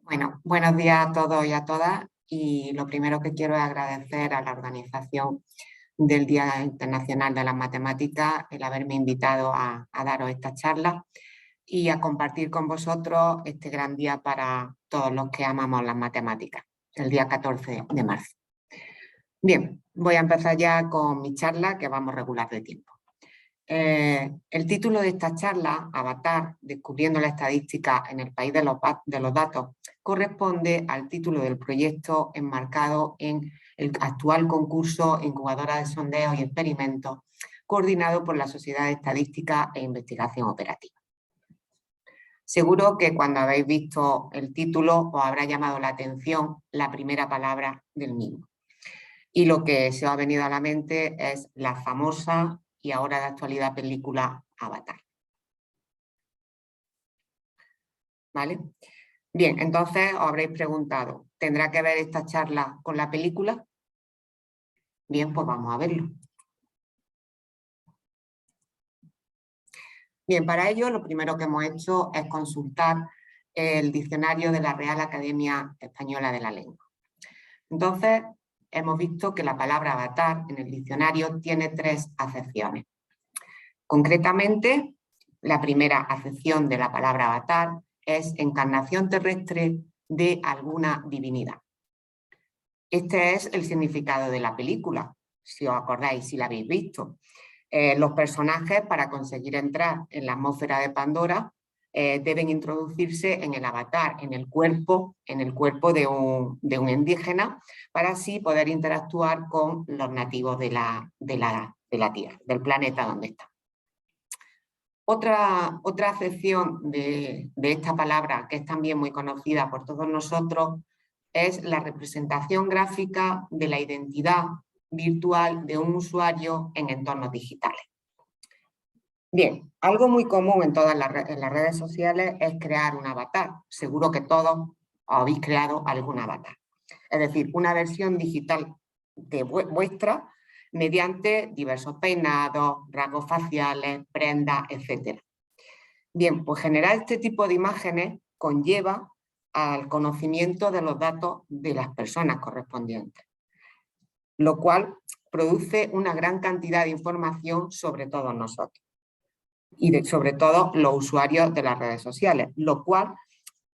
Bueno, buenos días a todos y a todas. Y lo primero que quiero es agradecer a la organización del Día Internacional de las Matemáticas el haberme invitado a daros esta charla y a compartir con vosotros este gran día para todos los que amamos las matemáticas, el día 14 de marzo. Bien, voy a empezar ya con mi charla, que vamos regular de tiempo. El título de esta charla, Avatar, descubriendo la estadística en el país de los datos, corresponde al título del proyecto enmarcado en el actual concurso Incubadora de Sondeos y Experimentos, coordinado por la Sociedad de Estadística e Investigación Operativa. Seguro que cuando habéis visto el título os habrá llamado la atención la primera palabra del mismo. Y lo que se os ha venido a la mente es la famosa y ahora de actualidad película Avatar. ¿Vale? Bien, entonces os habréis preguntado, ¿tendrá que ver esta charla con la película? Bien, pues vamos a verlo. Bien, para ello lo primero que hemos hecho es consultar el diccionario de la Real Academia Española de la Lengua. Entonces, hemos visto que la palabra avatar en el diccionario tiene 3 acepciones. Concretamente, la primera acepción de la palabra avatar es encarnación terrestre de alguna divinidad. Este es el significado de la película, si os acordáis, si la habéis visto. Los personajes, para conseguir entrar en la atmósfera de Pandora, deben introducirse en el avatar, en el cuerpo de un indígena, para así poder interactuar con los nativos de la Tierra, del planeta donde están. Otra acepción de esta palabra, que es también muy conocida por todos nosotros, es la representación gráfica de la identidad virtual de un usuario en entornos digitales. Bien, algo muy común en todas las redes sociales es crear un avatar. Seguro que todos habéis creado algún avatar. Es decir, una versión digital de vuestra mediante diversos peinados, rasgos faciales, prendas, etc. Bien, pues generar este tipo de imágenes conlleva al conocimiento de los datos de las personas correspondientes, lo cual produce una gran cantidad de información sobre todos nosotros y sobre todo los usuarios de las redes sociales, lo cual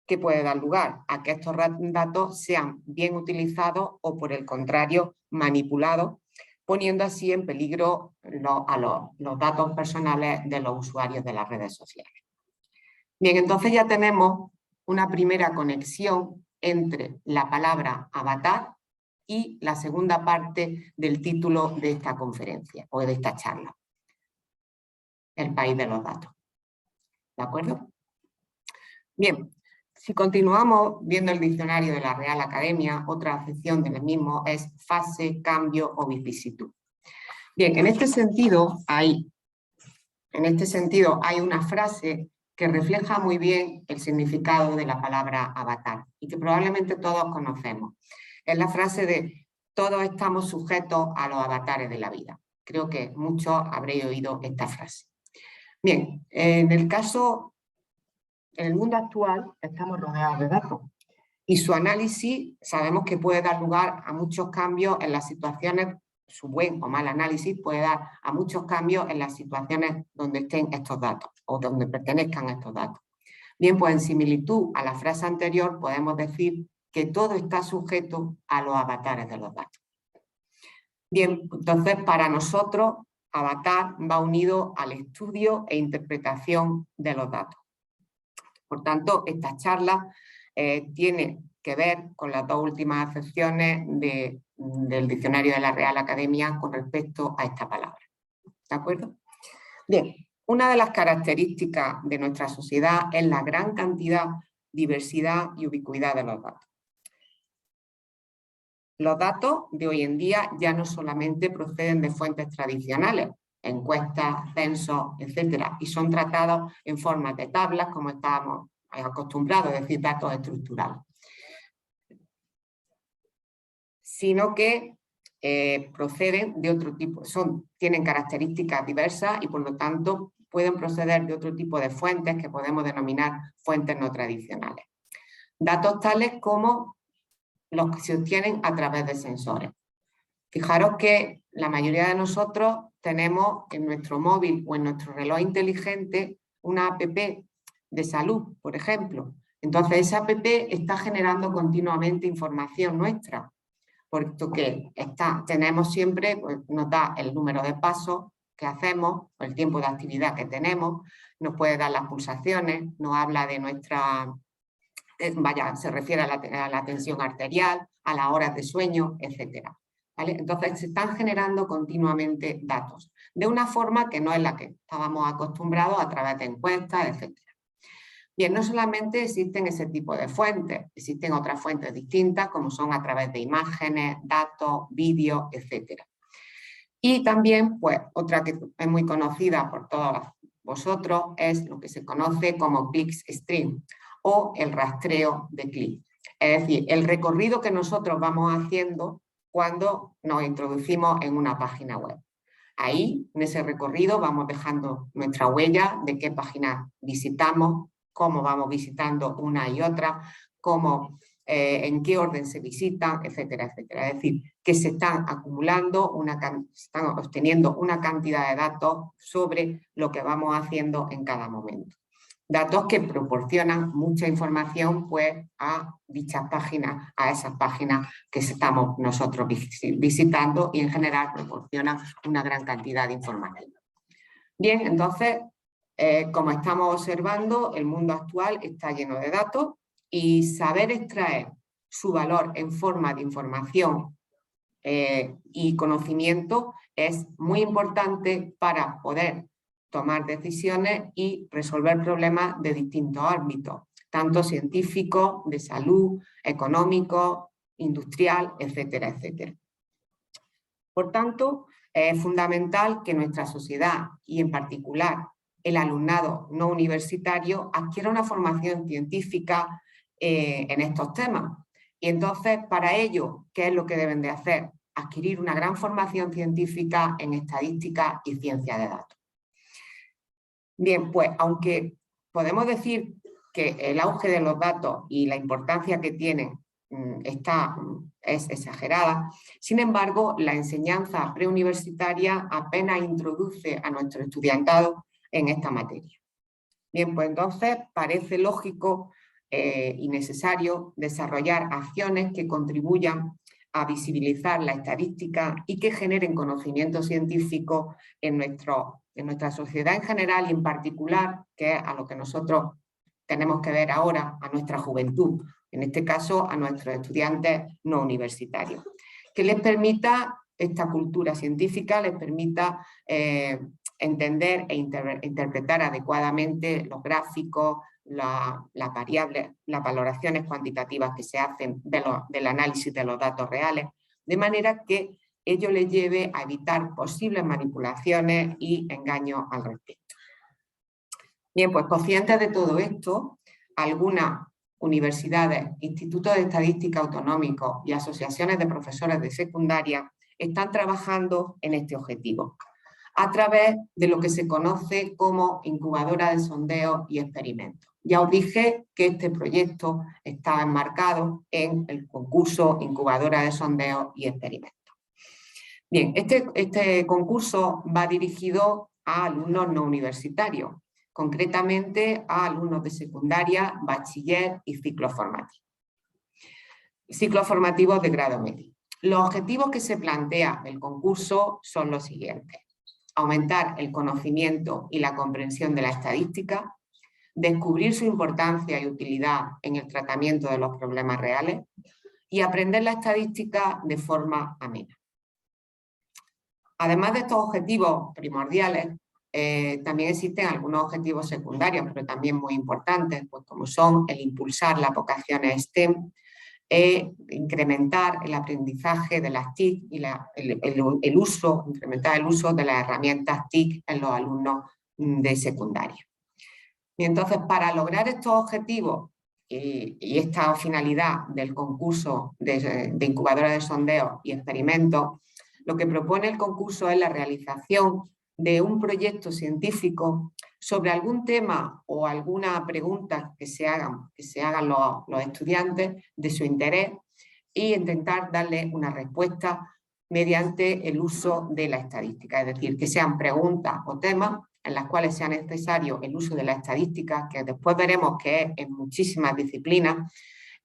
que puede dar lugar a que estos datos sean bien utilizados o, por el contrario, manipulados, poniendo así en peligro los datos personales de los usuarios de las redes sociales. Bien, entonces ya tenemos una primera conexión entre la palabra avatar y la segunda parte del título de esta conferencia o de esta charla. El país de los datos. ¿De acuerdo? Bien, si continuamos viendo el diccionario de la Real Academia, otra acepción del mismo es fase, cambio o vicisitud. Bien, en este sentido hay una frase que refleja muy bien el significado de la palabra avatar y que probablemente todos conocemos. Es la frase de todos estamos sujetos a los avatares de la vida. Creo que muchos habréis oído esta frase. Bien, en el mundo actual estamos rodeados de datos y su análisis sabemos que puede dar lugar a muchos cambios en las situaciones, su buen o mal análisis puede dar a muchos cambios en las situaciones donde estén estos datos o donde pertenezcan estos datos. Bien, pues en similitud a la frase anterior podemos decir que todo está sujeto a los avatares de los datos. Bien, entonces para nosotros avatar va unido al estudio e interpretación de los datos. Por tanto, esta charla tiene que ver con las 2 últimas acepciones del diccionario de la Real Academia con respecto a esta palabra. ¿De acuerdo? Bien, una de las características de nuestra sociedad es la gran cantidad, diversidad y ubicuidad de los datos. Los datos de hoy en día ya no solamente proceden de fuentes tradicionales, encuestas, censos, etcétera, y son tratados en forma de tablas, como estábamos acostumbrados, es decir, datos estructurales, sino que proceden de otro tipo, tienen características diversas y por lo tanto pueden proceder de otro tipo de fuentes que podemos denominar fuentes no tradicionales. Datos tales como los que se obtienen a través de sensores. Fijaros que la mayoría de nosotros tenemos en nuestro móvil o en nuestro reloj inteligente una app de salud, por ejemplo. Entonces, esa app está generando continuamente información nuestra, porque tenemos siempre, pues, nos da el número de pasos que hacemos, o el tiempo de actividad que tenemos, nos puede dar las pulsaciones, nos habla de nuestra, se refiere a la tensión arterial, a las horas de sueño, etcétera. ¿Vale? Entonces, se están generando continuamente datos, de una forma que no es la que estábamos acostumbrados a través de encuestas, etcétera. Bien, no solamente existen ese tipo de fuentes, existen otras fuentes distintas, como son a través de imágenes, datos, vídeos, etcétera. Y también, pues, otra que es muy conocida por todos vosotros es lo que se conoce como clickstream o el rastreo de clic. Es decir, el recorrido que nosotros vamos haciendo cuando nos introducimos en una página web. Ahí, en ese recorrido, vamos dejando nuestra huella de qué página visitamos, cómo vamos visitando una y otra, en qué orden se visitan, etcétera, etcétera. Es decir, que se están acumulando, están obteniendo una cantidad de datos sobre lo que vamos haciendo en cada momento. Datos que proporcionan mucha información, pues, a dichas páginas, a esas páginas que estamos nosotros visitando, y en general proporcionan una gran cantidad de información. Bien, entonces, como estamos observando, el mundo actual está lleno de datos y saber extraer su valor en forma de información y conocimiento es muy importante para poder tomar decisiones y resolver problemas de distintos ámbitos, tanto científicos, de salud, económico, industrial, etcétera, etcétera. Por tanto, es fundamental que nuestra sociedad, y en particular el alumnado no universitario, adquiera una formación científica en estos temas. Y entonces, para ello, ¿qué es lo que deben de hacer? Adquirir una gran formación científica en estadística y ciencia de datos. Bien, pues aunque podemos decir que el auge de los datos y la importancia que tienen es exagerada, sin embargo, la enseñanza preuniversitaria apenas introduce a nuestro estudiantado en esta materia. Bien, pues entonces parece lógico y necesario desarrollar acciones que contribuyan a visibilizar la estadística y que generen conocimiento científico en nuestra sociedad en general y en particular, que es a lo que nosotros tenemos que ver ahora, a nuestra juventud, en este caso a nuestros estudiantes no universitarios, que les permita esta cultura científica, les permita entender e interpretar adecuadamente los gráficos, las variables, las valoraciones cuantitativas que se hacen del análisis de los datos reales, de manera que ello les lleve a evitar posibles manipulaciones y engaños al respecto. Bien, pues conscientes de todo esto, algunas universidades, institutos de estadística autonómicos y asociaciones de profesores de secundaria están trabajando en este objetivo, a través de lo que se conoce como incubadora de sondeo y experimentos. Ya os dije que este proyecto estaba enmarcado en el concurso Incubadora de Sondeo y Experimentos. Bien, este concurso va dirigido a alumnos no universitarios, concretamente a alumnos de secundaria, bachiller y ciclos formativos de grado medio. Los objetivos que se plantea el concurso son los siguientes: aumentar el conocimiento y la comprensión de la estadística, descubrir su importancia y utilidad en el tratamiento de los problemas reales y aprender la estadística de forma amena. Además de estos objetivos primordiales, también existen algunos objetivos secundarios, pero también muy importantes, pues como son el impulsar las vocaciones STEM, incrementar el aprendizaje de las TIC y incrementar el uso de las herramientas TIC en los alumnos de secundaria. Y entonces, para lograr estos objetivos y esta finalidad del concurso de incubadora de sondeo y experimentos, lo que propone el concurso es la realización de un proyecto científico sobre algún tema o alguna pregunta que se hagan los estudiantes de su interés e intentar darle una respuesta mediante el uso de la estadística, es decir, que sean preguntas o temas en las cuales sea necesario el uso de la estadística, que después veremos que es en muchísimas disciplinas,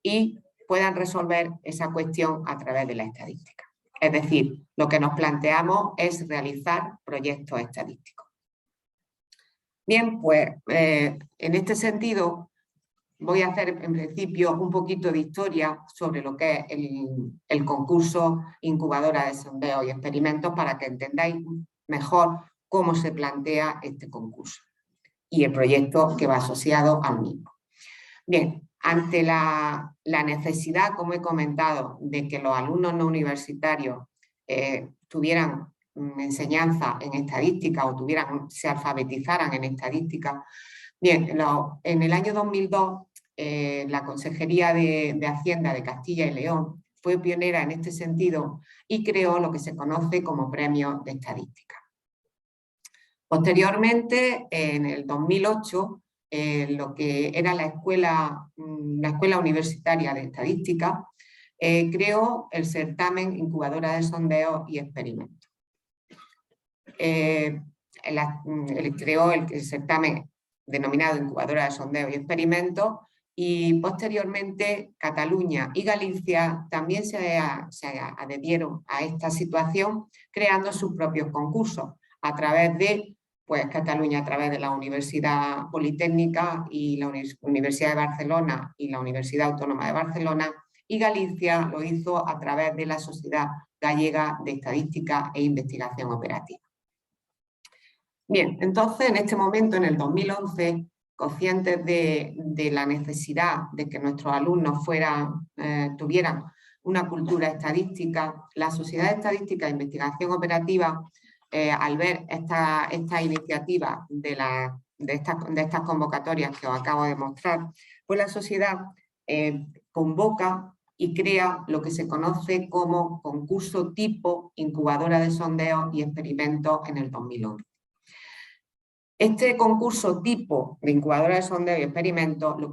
y puedan resolver esa cuestión a través de la estadística. Es decir, lo que nos planteamos es realizar proyectos estadísticos. Bien, pues en este sentido voy a hacer en principio un poquito de historia sobre lo que es el concurso Incubadora de Sondeo y Experimentos para que entendáis mejor cómo se plantea este concurso y el proyecto que va asociado al mismo. Bien, ante la necesidad, como he comentado, de que los alumnos no universitarios tuvieran enseñanza en estadística o se alfabetizaran en estadística, bien, en el año 2002 la Consejería de Hacienda de Castilla y León fue pionera en este sentido y creó lo que se conoce como Premio de Estadística. Posteriormente, en el 2008, lo que era la Escuela Universitaria de Estadística creó el certamen Incubadora de Sondeo y Experimentos. Creó el certamen denominado Incubadora de Sondeo y Experimentos, y posteriormente Cataluña y Galicia también se adhirieron a esta situación creando sus propios concursos a través de Cataluña a través de la Universidad Politécnica y la Universidad de Barcelona y la Universidad Autónoma de Barcelona, y Galicia lo hizo a través de la Sociedad Gallega de Estadística e Investigación Operativa. Bien, entonces en este momento, en el 2011, conscientes de la necesidad de que nuestros alumnos tuvieran una cultura estadística, la Sociedad de Estadística e Investigación Operativa, al ver esta iniciativa de estas convocatorias que os acabo de mostrar, pues la sociedad convoca y crea lo que se conoce como concurso tipo Incubadora de Sondeo y Experimentos en el 2011. Este concurso tipo de Incubadora de Sondeo y Experimentos lo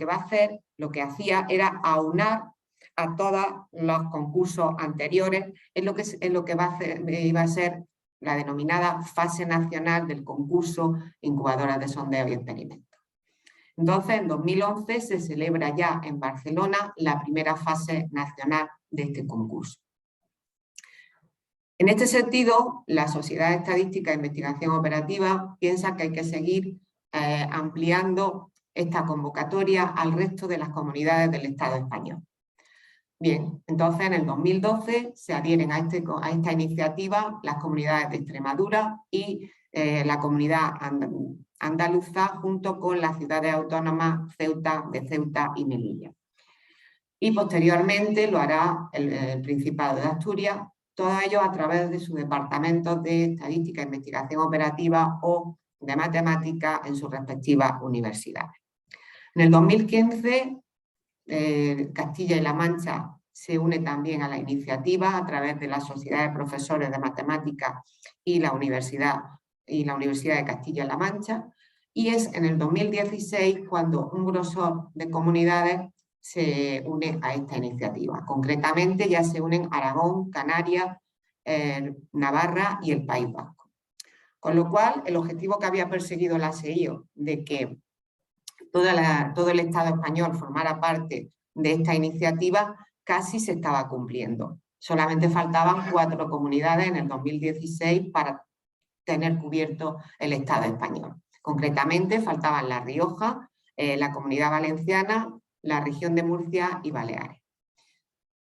que hacía era aunar a todos los concursos anteriores en lo que iba a ser la denominada fase nacional del concurso Incubadora de Sondeo y Experimentos. Entonces, en 2011 se celebra ya en Barcelona la primera fase nacional de este concurso. En este sentido, la Sociedad de Estadística e Investigación Operativa piensa que hay que seguir ampliando esta convocatoria al resto de las comunidades del Estado español. Bien, entonces en el 2012 se adhieren a esta iniciativa las comunidades de Extremadura y la comunidad andaluza junto con las ciudades autónomas de Ceuta y Melilla. Y posteriormente lo hará el Principado de Asturias, todo ello a través de sus departamentos de Estadística e Investigación Operativa o de Matemática en sus respectivas universidades. En el 2015, Castilla y La Mancha se une también a la iniciativa a través de la Sociedad de Profesores de Matemáticas y la Universidad de Castilla-La Mancha, y es en el 2016 cuando un grosor de comunidades se une a esta iniciativa. Concretamente ya se unen Aragón, Canarias, Navarra y el País Vasco. Con lo cual, el objetivo que había perseguido la SEIO de que todo el Estado español formara parte de esta iniciativa casi se estaba cumpliendo. Solamente faltaban 4 comunidades en el 2016 para tener cubierto el Estado español. Concretamente faltaban La Rioja, la Comunidad Valenciana, la región de Murcia y Baleares.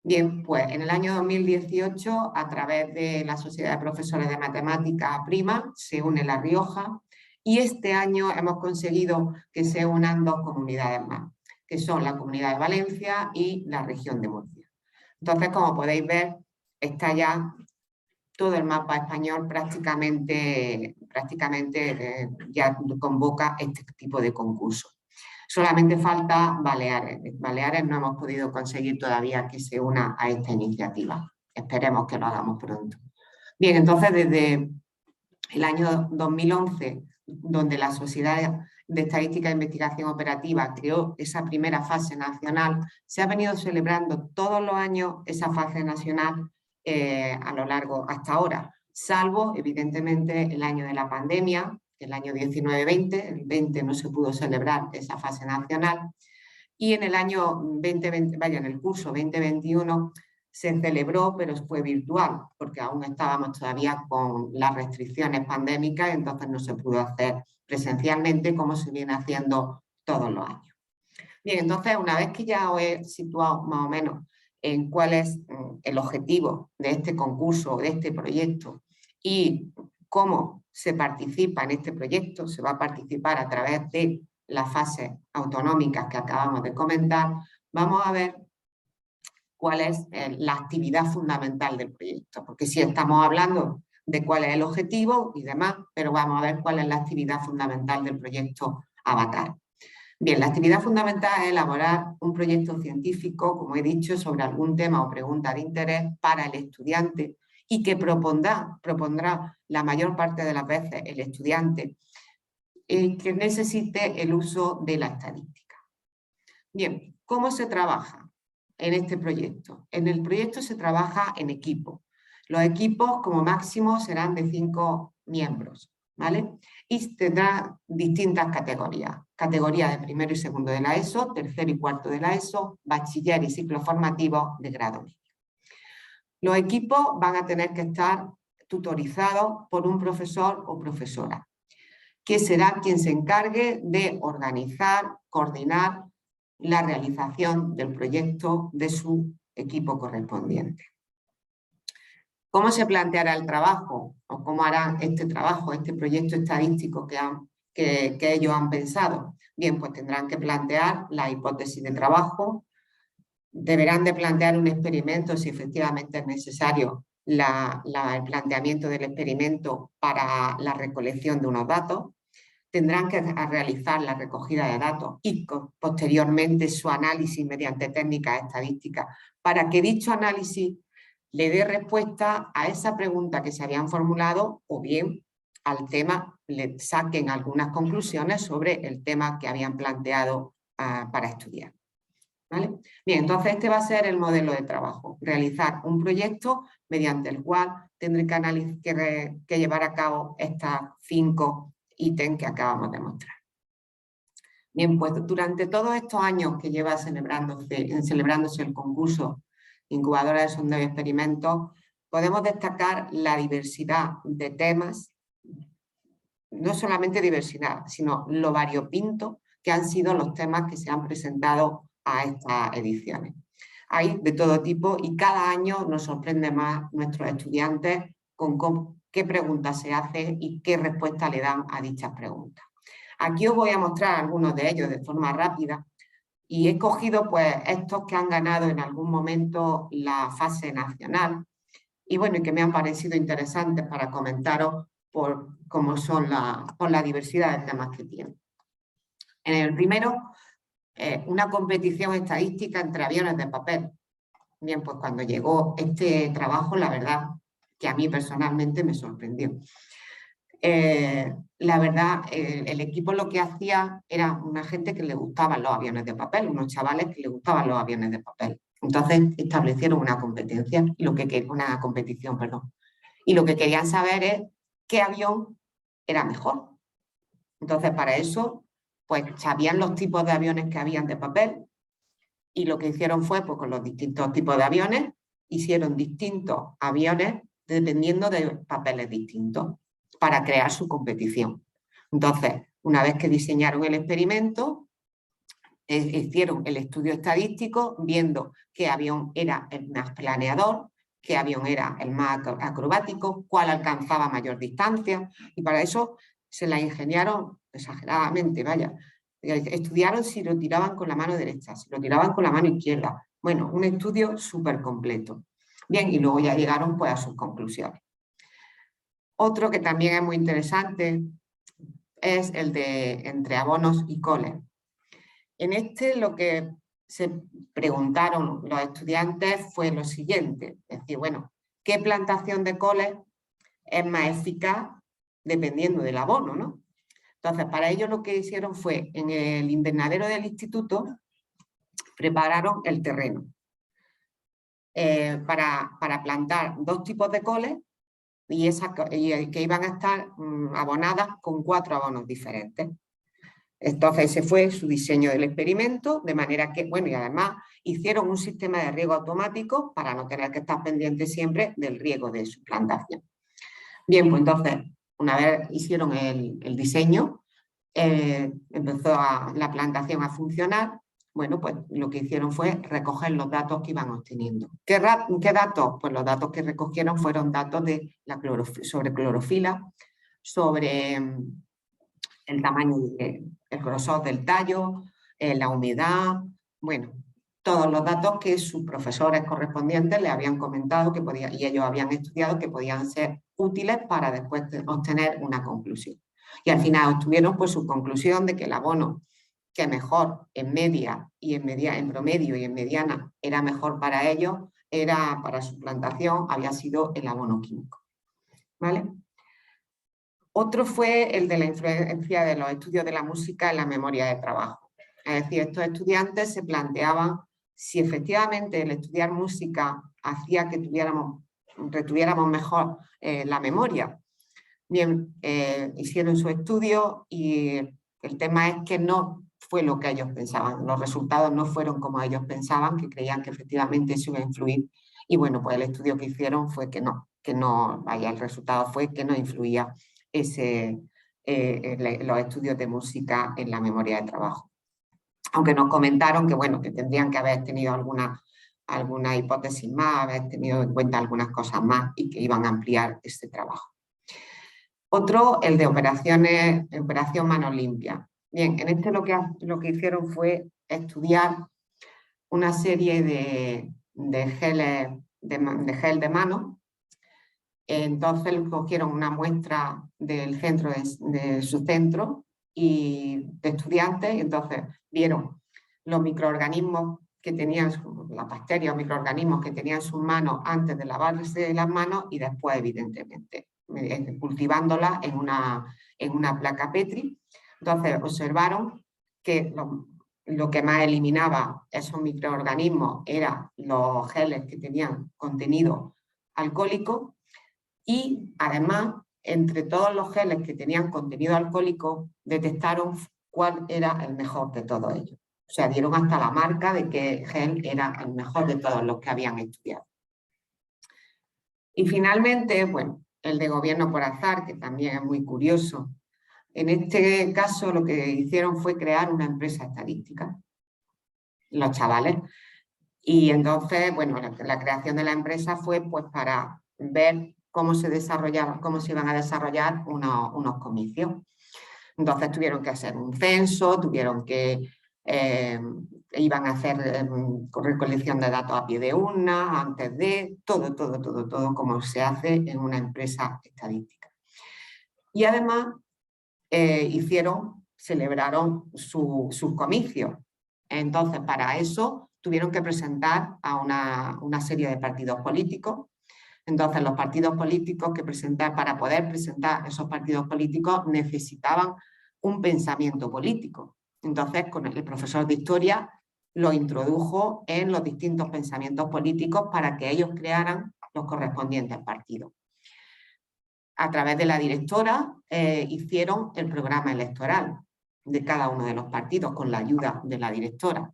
Bien, pues en el año 2018, a través de la Sociedad de Profesores de Matemáticas Prima, se une La Rioja, y este año hemos conseguido que se unan 2 comunidades más, que son la Comunidad de Valencia y la región de Murcia. Entonces, como podéis ver, está ya todo el mapa español prácticamente ya convoca este tipo de concursos. Solamente falta Baleares. Baleares no hemos podido conseguir todavía que se una a esta iniciativa. Esperemos que lo hagamos pronto. Bien, entonces desde el año 2011 donde la Sociedad de Estadística e Investigación Operativa creó esa primera fase nacional, se ha venido celebrando todos los años esa fase nacional a lo largo hasta ahora, salvo evidentemente el año de la pandemia, el año 19-20, el 20 no se pudo celebrar esa fase nacional, y en el año 2020, en el curso 2021 se celebró, pero fue virtual, porque aún estábamos todavía con las restricciones pandémicas, entonces no se pudo hacer presencialmente como se viene haciendo todos los años. Bien, entonces una vez que ya os he situado más o menos en cuál es el objetivo de este concurso, de este proyecto y cómo se participa en este proyecto, se va a participar a través de las fases autonómicas que acabamos de comentar, vamos a ver cuál es la actividad fundamental del proyecto, porque sí estamos hablando de cuál es el objetivo y demás, pero vamos a ver cuál es la actividad fundamental del proyecto Avatar. Bien, la actividad fundamental es elaborar un proyecto científico, como he dicho, sobre algún tema o pregunta de interés para el estudiante y que propondrá la mayor parte de las veces el estudiante que necesite el uso de la estadística. Bien, ¿cómo se trabaja en este proyecto? En el proyecto se trabaja en equipo. Los equipos como máximo serán de 5 miembros, ¿vale? Y tendrá distintas categorías. Categoría de primero y segundo de la ESO, tercero y cuarto de la ESO, bachiller y ciclos formativos de grado medio. Los equipos van a tener que estar tutorizados por un profesor o profesora, que será quien se encargue de organizar, coordinar la realización del proyecto de su equipo correspondiente. ¿Cómo se planteará el trabajo o cómo harán este trabajo, este proyecto estadístico que ellos han pensado? Bien, pues tendrán que plantear la hipótesis de trabajo, deberán de plantear un experimento si efectivamente es necesario el planteamiento del experimento para la recolección de unos datos, tendrán que realizar la recogida de datos y posteriormente su análisis mediante técnicas estadísticas para que dicho análisis le dé respuesta a esa pregunta que se habían formulado o bien al tema, le saquen algunas conclusiones sobre el tema que habían planteado para estudiar. ¿Vale? Bien, entonces este va a ser el modelo de trabajo, realizar un proyecto mediante el cual tendré que llevar a cabo estas 5 ítems que acabamos de mostrar. Bien, pues durante todos estos años que lleva celebrándose el concurso Incubadora de Sondeo y Experimentos, podemos destacar la diversidad de temas, no solamente diversidad, sino lo variopinto que han sido los temas que se han presentado a estas ediciones. Hay de todo tipo y cada año nos sorprende más nuestros estudiantes con qué preguntas se hacen y qué respuesta le dan a dichas preguntas. Aquí os voy a mostrar algunos de ellos de forma rápida y he escogido pues estos que han ganado en algún momento la fase nacional y bueno, y que me han parecido interesantes para comentaros por cómo son por la diversidad de temas que tienen. En el primero, una competición estadística entre aviones de papel. Bien, pues cuando llegó este trabajo, la verdad que a mí personalmente me sorprendió. La verdad, el equipo lo que hacía era una gente que le gustaban los aviones de papel, unos chavales que le gustaban los aviones de papel. Entonces establecieron una competición, y lo que querían saber es qué avión era mejor. Entonces para eso, pues sabían los tipos de aviones que habían de papel y lo que hicieron fue, pues con los distintos tipos de aviones, hicieron distintos aviones dependiendo de papeles distintos para crear su competición. Entonces, una vez que diseñaron el experimento, hicieron el estudio estadístico viendo qué avión era el más planeador, qué avión era el más acrobático, cuál alcanzaba mayor distancia y para eso se la ingeniaron exageradamente, vaya. Estudiaron si lo tiraban con la mano derecha, si lo tiraban con la mano izquierda. Bueno, un estudio súper completo. Bien, y luego ya llegaron pues a sus conclusiones. Otro que también es muy interesante es el de entre abonos y coles. En este lo que se preguntaron los estudiantes fue lo siguiente, es decir, bueno, ¿qué plantación de coles es más eficaz dependiendo del abono, ¿no? Entonces, para ello lo que hicieron fue, en el invernadero del instituto, prepararon el terreno para plantar 2 tipos de coles y que iban a estar abonadas con 4 abonos diferentes. Entonces ese fue su diseño del experimento, de manera que, bueno, y además hicieron un sistema de riego automático para no tener que estar pendientes siempre del riego de su plantación. Bien, pues entonces, una vez hicieron el diseño, empezó la plantación a funcionar. Bueno, pues lo que hicieron fue recoger los datos que iban obteniendo. ¿Qué datos? Pues los datos que recogieron fueron datos de sobre clorofila, sobre el tamaño, el grosor del tallo, la humedad, bueno, todos los datos que sus profesores correspondientes le habían comentado que podían, y ellos habían estudiado que podían ser útiles para después obtener una conclusión. Y al final obtuvieron pues su conclusión de que el abono que mejor en media y en promedio y en mediana era mejor para ellos, era para su plantación, había sido el abono químico. ¿Vale? Otro fue el de la influencia de los estudios de la música en la memoria de trabajo. Es decir, estos estudiantes se planteaban si efectivamente el estudiar música hacía que retuviéramos mejor la memoria. Bien, hicieron su estudio y el tema es que no fue lo que ellos pensaban. Los resultados no fueron como ellos pensaban, que creían que efectivamente eso iba a influir. Y bueno, pues el estudio que hicieron fue que no, vaya, el resultado fue que no influía los estudios de música en la memoria de trabajo. Aunque nos comentaron que, bueno, que tendrían que haber tenido alguna hipótesis más, haber tenido en cuenta algunas cosas más y que iban a ampliar este trabajo. Otro, el de operación manos limpias. Bien, en este lo que hicieron fue estudiar una serie de gel de mano. Entonces cogieron una muestra del centro de su centro y de estudiantes, y entonces vieron los microorganismos que tenían, las bacterias o microorganismos que tenían en sus manos antes de lavarse las manos y después, evidentemente, cultivándolas en una placa Petri. Entonces observaron que lo que más eliminaba esos microorganismos eran los geles que tenían contenido alcohólico. Y además, entre todos los geles que tenían contenido alcohólico, detectaron cuál era el mejor de todos ellos. O sea, dieron hasta la marca de que gel era el mejor de todos los que habían estudiado. Y finalmente, bueno, el de gobierno por azar, que también es muy curioso. En este caso lo que hicieron fue crear una empresa estadística, los chavales. Y entonces, bueno, la creación de la empresa fue pues para ver cómo se iban a desarrollar unos comicios. Entonces tuvieron que hacer un censo, iban a hacer recolección de datos a pie de urna, antes de, todo como se hace en una empresa estadística. Y además celebraron sus comicios. Entonces, para eso tuvieron que presentar a una serie de partidos políticos. Entonces, los partidos políticos para poder presentar esos partidos políticos necesitaban un pensamiento político. Entonces, con el profesor de historia lo introdujo en los distintos pensamientos políticos para que ellos crearan los correspondientes partidos. A través de la directora hicieron el programa electoral de cada uno de los partidos con la ayuda de la directora.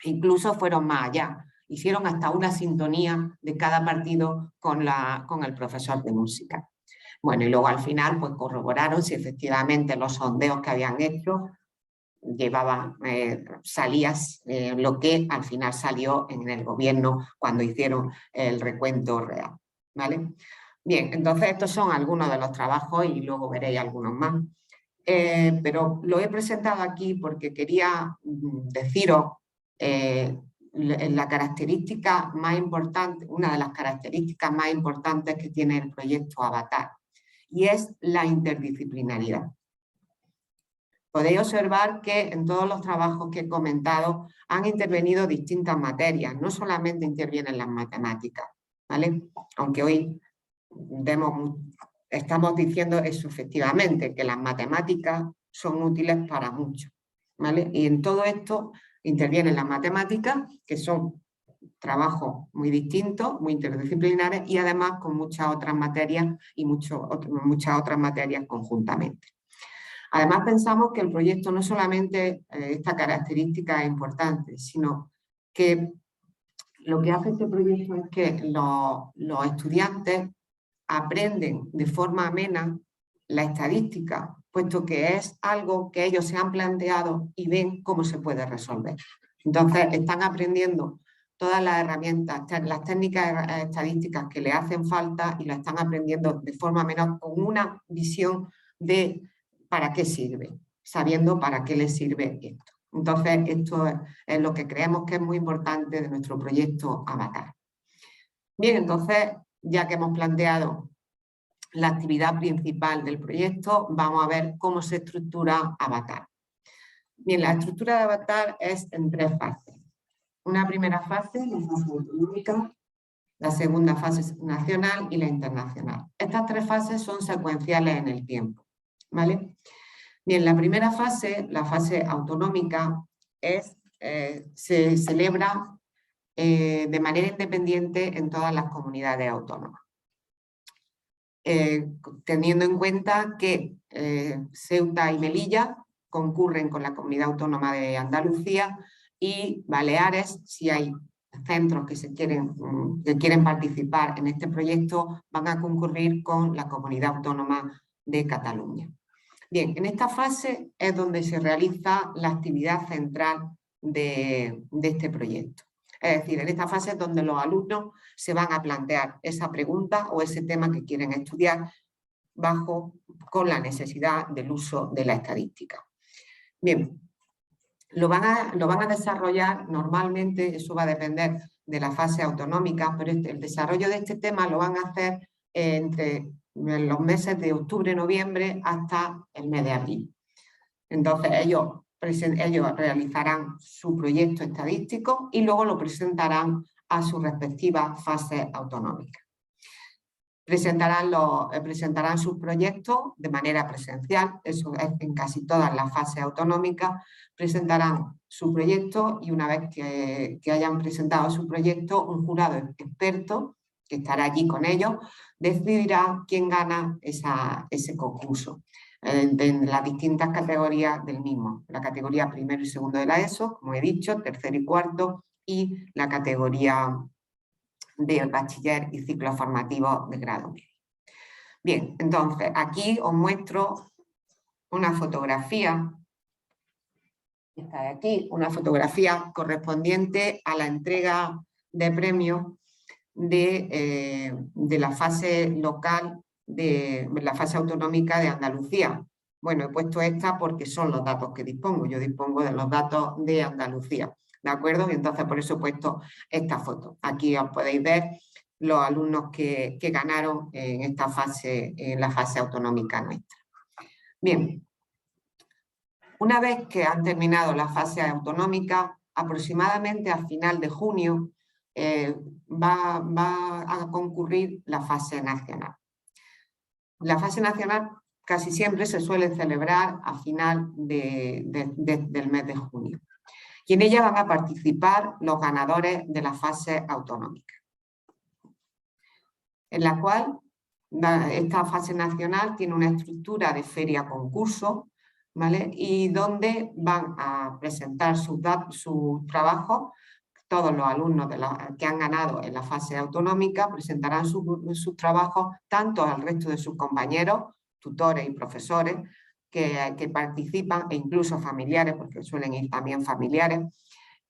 Incluso fueron más allá, hicieron hasta una sintonía de cada partido con el profesor de música. Bueno, y luego al final pues corroboraron si efectivamente los sondeos que habían hecho salía lo que al final salió en el gobierno cuando hicieron el recuento real, ¿vale? Bien, entonces estos son algunos de los trabajos y luego veréis algunos más. Pero lo he presentado aquí porque quería deciros la característica más importante, una de las características más importantes que tiene el proyecto Avatar, y es la interdisciplinaridad. Podéis observar que en todos los trabajos que he comentado han intervenido distintas materias, no solamente intervienen las matemáticas, ¿vale? Aunque hoy estamos diciendo eso efectivamente, que las matemáticas son útiles para muchos, ¿vale? Y en todo esto intervienen las matemáticas, que son trabajos muy distintos, muy interdisciplinares y además con muchas otras materias y muchas otras materias conjuntamente. Además pensamos que el proyecto no solamente esta característica es importante, sino que lo que hace este proyecto es que los estudiantes aprenden de forma amena la estadística, puesto que es algo que ellos se han planteado y ven cómo se puede resolver. Entonces están aprendiendo todas las herramientas, las técnicas estadísticas que le hacen falta y las están aprendiendo de forma amena con una visión de para qué sirve, sabiendo para qué les sirve esto. Entonces, esto es lo que creemos que es muy importante de nuestro proyecto Avatar. Bien, entonces, ya que hemos planteado la actividad principal del proyecto, vamos a ver cómo se estructura Avatar. Bien, la estructura de Avatar es en 3 fases. Una primera fase, la fase autonómica, la segunda fase nacional y la internacional. Estas 3 fases son secuenciales en el tiempo, ¿vale? Bien, la primera fase, la fase autonómica, se celebra de manera independiente en todas las comunidades autónomas. Teniendo en cuenta que Ceuta y Melilla concurren con la Comunidad Autónoma de Andalucía y Baleares, si hay centros que quieren participar en este proyecto, van a concurrir con la Comunidad Autónoma de Cataluña. Bien, en esta fase es donde se realiza la actividad central de este proyecto. Es decir, en esta fase es donde los alumnos se van a plantear esa pregunta o ese tema que quieren estudiar con la necesidad del uso de la estadística. Bien, lo van a desarrollar normalmente, eso va a depender de la fase autonómica, pero el desarrollo de este tema lo van a hacer entre los meses de octubre, noviembre hasta el mes de abril. Entonces ellos realizarán su proyecto estadístico y luego lo presentarán a sus respectivas fases autonómicas. Presentarán sus proyectos de manera presencial, eso es en casi todas las fases autonómicas, presentarán su proyecto y una vez que hayan presentado su proyecto, un jurado experto que estará allí con ellos, decidirá quién gana ese concurso en las distintas categorías del mismo. La categoría primero y segundo de la ESO, como he dicho, tercero y cuarto, y la categoría de bachiller y ciclo formativo de grado medio. Bien, entonces aquí os muestro una fotografía, esta de aquí, una fotografía correspondiente a la entrega de premios de la fase local, de la fase autonómica de Andalucía. Bueno, he puesto esta porque son los datos que dispongo, yo dispongo de los datos de Andalucía, ¿de acuerdo? Y entonces por eso he puesto esta foto. Aquí os podéis ver los alumnos que ganaron en la fase autonómica nuestra. Bien, una vez que han terminado la fase autonómica, aproximadamente a final de junio, va a concurrir la fase nacional. La fase nacional casi siempre se suele celebrar a final del mes de junio. Y en ella van a participar los ganadores de la fase autonómica, en la cual esta fase nacional tiene una estructura de feria-concurso, ¿vale? Y donde van a presentar sus trabajos. Todos los alumnos que han ganado en la fase autonómica presentarán sus trabajos tanto al resto de sus compañeros, tutores y profesores que participan, e incluso familiares, porque suelen ir también familiares,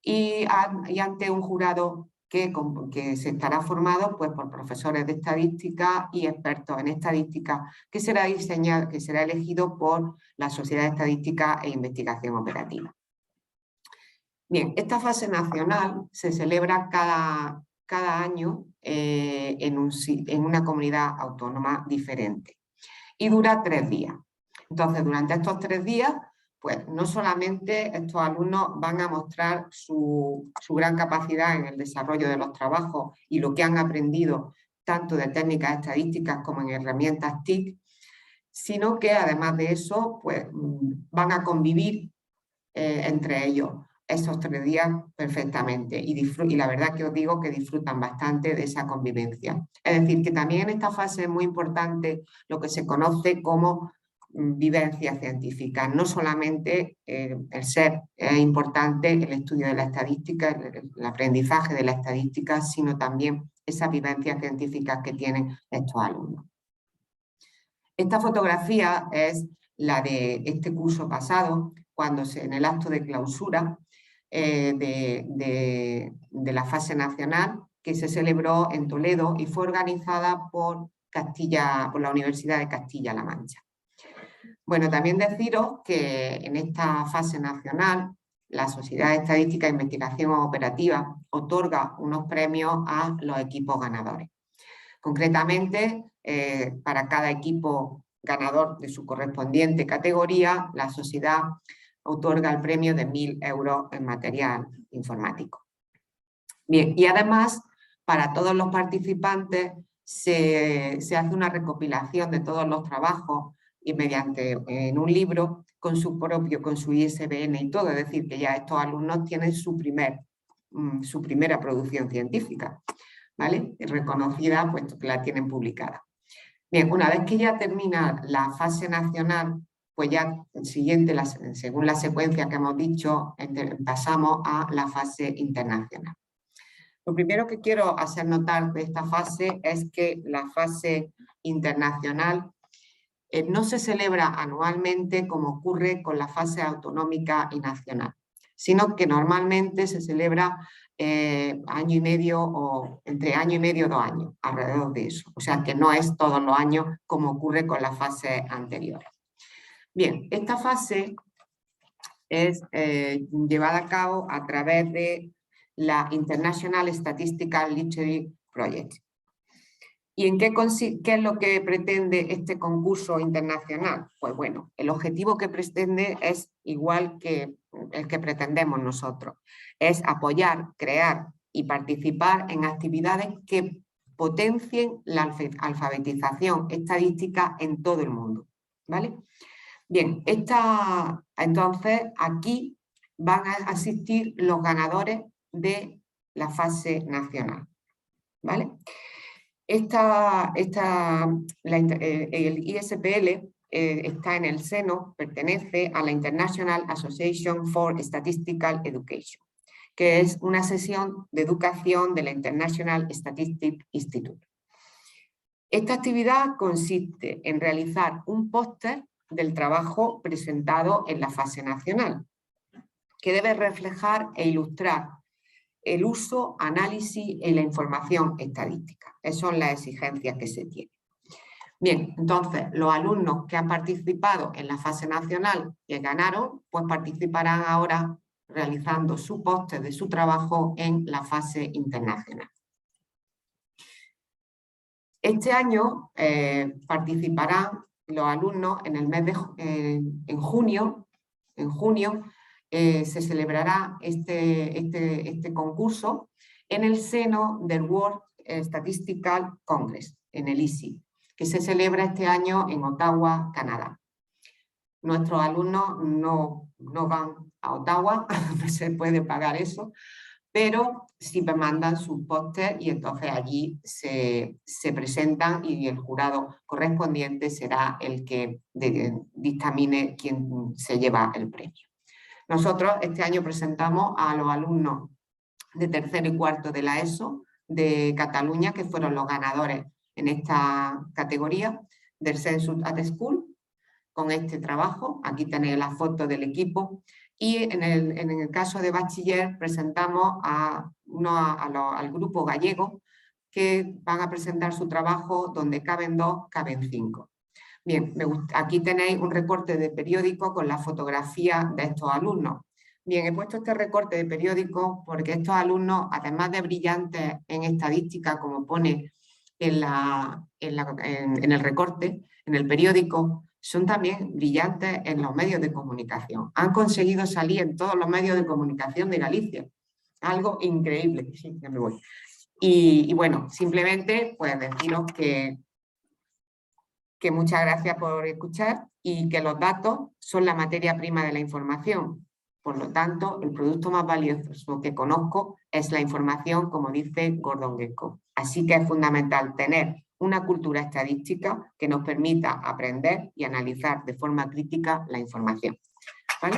y ante un jurado que se estará formado pues, por profesores de estadística y expertos en estadística, que será elegido por la Sociedad de Estadística e Investigación Operativa. Bien, esta fase nacional se celebra cada año en una comunidad autónoma diferente y dura 3 días. Entonces, durante estos 3 días, pues no solamente estos alumnos van a mostrar su gran capacidad en el desarrollo de los trabajos y lo que han aprendido tanto de técnicas estadísticas como en herramientas TIC, sino que además de eso pues, van a convivir entre ellos esos 3 días perfectamente y la verdad que os digo que disfrutan bastante de esa convivencia. Es decir, que también en esta fase es muy importante lo que se conoce como vivencia científica. No solamente el ser es importante el estudio de la estadística, el aprendizaje de la estadística, sino también esas vivencias científicas que tienen estos alumnos. Esta fotografía es la de este curso pasado, cuando en el acto de clausura de la fase nacional, que se celebró en Toledo y fue organizada por la Universidad de Castilla-La Mancha. Bueno, también deciros que en esta fase nacional la Sociedad de Estadística e Investigación Operativa otorga unos premios a los equipos ganadores. Concretamente, para cada equipo ganador de su correspondiente categoría, la sociedad otorga el premio de 1.000 euros en material informático. Bien, y además, para todos los participantes se hace una recopilación de todos los trabajos y en un libro con su ISBN y todo, es decir, que ya estos alumnos tienen su primera producción científica, ¿vale? Y reconocida, puesto que la tienen publicada. Bien, una vez que ya termina la fase nacional, pues ya siguiente, según la secuencia que hemos dicho, pasamos a la fase internacional. Lo primero que quiero hacer notar de esta fase es que la fase internacional no se celebra anualmente como ocurre con la fase autonómica y nacional, sino que normalmente se celebra año y medio o entre año y medio y 2 años, alrededor de eso. O sea que no es todos los años como ocurre con las fases anteriores. Bien, esta fase es llevada a cabo a través de la International Statistical Literacy Project. ¿Y en qué es lo que pretende este concurso internacional? Pues bueno, el objetivo que pretende es igual que el que pretendemos nosotros. Es apoyar, crear y participar en actividades que potencien la alfabetización estadística en todo el mundo, ¿vale? Bien, entonces aquí van a asistir los ganadores de la fase nacional, ¿vale? El ISPL está en el seno, pertenece a la International Association for Statistical Education, que es una sección de educación de la International Statistics Institute. Esta actividad consiste en realizar un póster del trabajo presentado en la fase nacional, que debe reflejar e ilustrar el uso, análisis y la información estadística. Esas son las exigencias que se tienen. Bien, entonces los alumnos que han participado en la fase nacional y ganaron, pues participarán ahora realizando su póster de su trabajo en la fase internacional. Este año participarán los alumnos en el mes en junio. En junio se celebrará este concurso en el seno del World Statistical Congress, en el ISI, que se celebra este año en Ottawa, Canadá. Nuestros alumnos no van a Ottawa, no se puede pagar eso, pero sí me mandan su póster y entonces allí se presentan y el jurado correspondiente será el que dictamine quién se lleva el premio. Nosotros este año presentamos a los alumnos de tercero y cuarto de la ESO de Cataluña, que fueron los ganadores en esta categoría del Census at School, con este trabajo. Aquí tenéis la foto del equipo. Y en el caso de bachiller presentamos al grupo gallego, que van a presentar su trabajo donde caben 2, caben 5. Bien, aquí tenéis un recorte de periódico con la fotografía de estos alumnos. Bien, he puesto este recorte de periódico porque estos alumnos, además de brillantes en estadística, como pone en el recorte, en el periódico, son también brillantes en los medios de comunicación. Han conseguido salir en todos los medios de comunicación de Galicia. Algo increíble. Sí, ya me voy. Y bueno, simplemente pues deciros que que muchas gracias por escuchar y que los datos son la materia prima de la información. Por lo tanto, el producto más valioso que conozco es la información, como dice Gordon Gekko. Así que es fundamental tener una cultura estadística que nos permita aprender y analizar de forma crítica la información. ¿Vale?